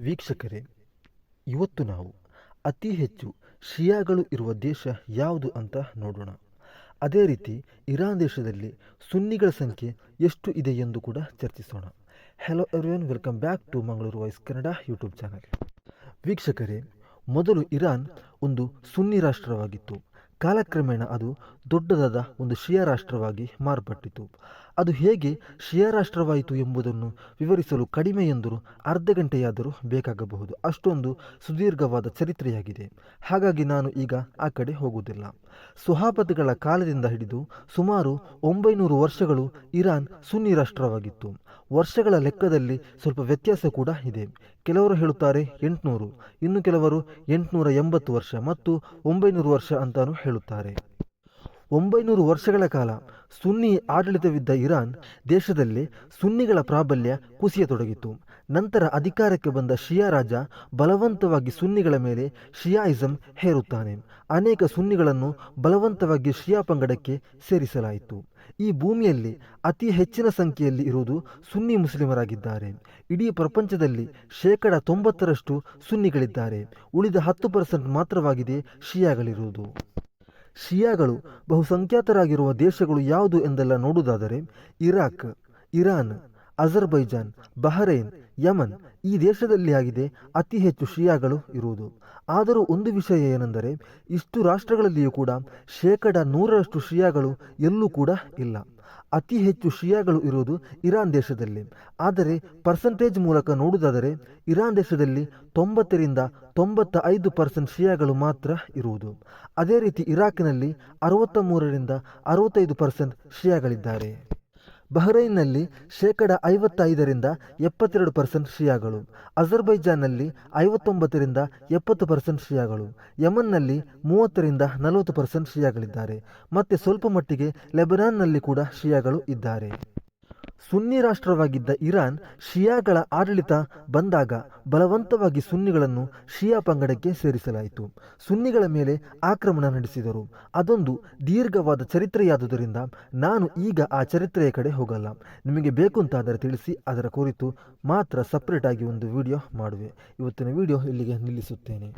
ವೀಕ್ಷಕರೇ, ಇವತ್ತು ನಾವು ಅತಿ ಹೆಚ್ಚು ಶಿಯಾಗಳು ಇರುವ ದೇಶ ಯಾವುದು ಅಂತ ನೋಡೋಣ. ಅದೇ ರೀತಿ ಇರಾನ್ ದೇಶದಲ್ಲಿ ಸುನ್ನಿಗಳ ಸಂಖ್ಯೆ ಎಷ್ಟು ಇದೆ ಎಂದು ಕೂಡ ಚರ್ಚಿಸೋಣ. Hello everyone, welcome back to Mangaluru voice Kannada YouTube channel. ವೀಕ್ಷಕರೇ, ಮೊದಲು ಇರಾನ್ ಒಂದು ಸುನ್ನಿ ರಾಷ್ಟ್ರವಾಗಿತ್ತು. ಕಾಲಕ್ರಮೇಣ ಅದು ದೊಡ್ಡದಾದ ಒಂದು ಶಿಯಾ ರಾಷ್ಟ್ರವಾಗಿ ಮಾರ್ಪಟ್ಟಿತು. ಅದು ಹೇಗೆ ಶಿಯಾ ರಾಷ್ಟ್ರವಾಯಿತು ಎಂಬುದನ್ನು ವಿವರಿಸಲು ಕಡಿಮೆ ಎಂದರೂ ಅರ್ಧ ಗಂಟೆಯಾದರೂ ಬೇಕಾಗಬಹುದು. ಅಷ್ಟೊಂದು ಸುದೀರ್ಘವಾದ ಚರಿತ್ರೆಯಾಗಿದೆ. ಹಾಗಾಗಿ ನಾನು ಈಗ ಆ ಕಡೆ ಹೋಗುವುದಿಲ್ಲ. ಸ್ವಹಾಬತ್ಗಳ ಕಾಲದಿಂದ ಹಿಡಿದು ಸುಮಾರು 900 ವರ್ಷಗಳು ಇರಾನ್ ಸುನ್ನಿ ರಾಷ್ಟ್ರವಾಗಿತ್ತು. ವರ್ಷಗಳ ಲೆಕ್ಕದಲ್ಲಿ ಸ್ವಲ್ಪ ವ್ಯತ್ಯಾಸ ಕೂಡ ಇದೆ. ಕೆಲವರು ಹೇಳುತ್ತಾರೆ 800, ಇನ್ನು ಕೆಲವರು 880 ವರ್ಷ ಮತ್ತು 900 ವರ್ಷ ಅಂತಾನೂ ಹೇಳುತ್ತಾರೆ. 900 ವರ್ಷಗಳ ಕಾಲ ಸುನ್ನಿ ಆಡಳಿತವಿದ್ದ ಇರಾನ್ ದೇಶದಲ್ಲಿ ಸುನ್ನಿಗಳ ಪ್ರಾಬಲ್ಯ ಕುಸಿಯತೊಡಗಿತು. ನಂತರ ಅಧಿಕಾರಕ್ಕೆ ಬಂದ ಶಿಯಾ ರಾಜ ಬಲವಂತವಾಗಿ ಸುನ್ನಿಗಳ ಮೇಲೆ ಶಿಯಾಯಿಸಂ ಹೇರುತ್ತಾನೆ. ಅನೇಕ ಸುನ್ನಿಗಳನ್ನು ಬಲವಂತವಾಗಿ ಶಿಯಾ ಪಂಗಡಕ್ಕೆ ಸೇರಿಸಲಾಯಿತು. ಈ ಭೂಮಿಯಲ್ಲಿ ಅತಿ ಹೆಚ್ಚಿನ ಸಂಖ್ಯೆಯಲ್ಲಿ ಇರುವುದು ಸುನ್ನಿ ಮುಸ್ಲಿಮರಾಗಿದ್ದಾರೆ. ಇಡೀ ಪ್ರಪಂಚದಲ್ಲಿ 90% ಸುನ್ನಿಗಳಿದ್ದಾರೆ. ಉಳಿದ 10% ಮಾತ್ರವಾಗಿದೆ ಶಿಯಾಗಳಿರುವುದು. ಶಿಯಾಗಳು ಬಹುಸಂಖ್ಯಾತರಾಗಿರುವ ದೇಶಗಳು ಯಾವುದು ಎಂದೆಲ್ಲ ನೋಡುವುದಾದರೆ Iraq, Iran, Azerbaijan, Bahrain, Yaman ಈ ದೇಶದಲ್ಲಿ ಆಗಿದೆ ಅತಿ ಹೆಚ್ಚು ಶಿಯಾಗಳು ಇರುವುದು. ಆದರೂ ಒಂದು ವಿಷಯ ಏನೆಂದರೆ ಇಷ್ಟು ರಾಷ್ಟ್ರಗಳಲ್ಲಿಯೂ ಕೂಡ 100% ಶಿಯಾಗಳು ಎಲ್ಲೂ ಕೂಡ ಇಲ್ಲ. ಅತಿ ಹೆಚ್ಚು ಶಿಯಾಗಳು ಇರುವುದು ಇರಾನ್ ದೇಶದಲ್ಲಿ. ಆದರೆ ಪರ್ಸೆಂಟೇಜ್ ಮೂಲಕ ನೋಡುವುದಾದರೆ ಇರಾನ್ ದೇಶದಲ್ಲಿ 90ರಿಂದ 95% ಶಿಯಾಗಳು ಮಾತ್ರ ಇರುವುದು. ಅದೇ ರೀತಿ ಇರಾಕ್ನಲ್ಲಿ 63ರಿಂದ 65% ಶಿಯಾಗಳಿದ್ದಾರೆ. ಬಹರೈನ್ನಲ್ಲಿ 55ರಿಂದ 72% ಶಿಯಾಗಳು, ಅಜರ್ಬೈಜಾನ್ನಲ್ಲಿ 59ರಿಂದ 70% ಶಿಯಾಗಳು, ಯಮನ್ನಲ್ಲಿ 30ರಿಂದ 40% ಶಿಯಾಗಳಿದ್ದಾರೆ. ಮತ್ತು ಸ್ವಲ್ಪ ಮಟ್ಟಿಗೆ ಲೆಬನಾನ್ನಲ್ಲಿ ಕೂಡ ಶಿಯಾಗಳು ಇದ್ದಾರೆ. ಸುನ್ನಿ ರಾಷ್ಟ್ರವಾಗಿದ್ದ ಇರಾನ್ ಶಿಯಾಗಳ ಆಡಳಿತ ಬಂದಾಗ ಬಲವಂತವಾಗಿ ಸುನ್ನಿಗಳನ್ನು ಶಿಯಾ ಪಂಗಡಕ್ಕೆ ಸೇರಿಸಲಾಯಿತು. ಸುನ್ನಿಗಳ ಮೇಲೆ ಆಕ್ರಮಣ ನಡೆಸಿದರು. ಅದೊಂದು ದೀರ್ಘವಾದ ಚರಿತ್ರೆಯಾದುದರಿಂದ ನಾನು ಈಗ ಆ ಚರಿತ್ರೆಯ ಕಡೆ ಹೋಗಲ್ಲ. ನಿಮಗೆ ಬೇಕು ಅಂತಾದರೆ ತಿಳಿಸಿ, ಅದರ ಕುರಿತು ಮಾತ್ರ ಸಪ್ರೇಟಾಗಿ ಒಂದು ವಿಡಿಯೋ ಮಾಡುವೆ. ಇವತ್ತಿನ ವಿಡಿಯೋ ಇಲ್ಲಿಗೆ ನಿಲ್ಲಿಸುತ್ತೇನೆ.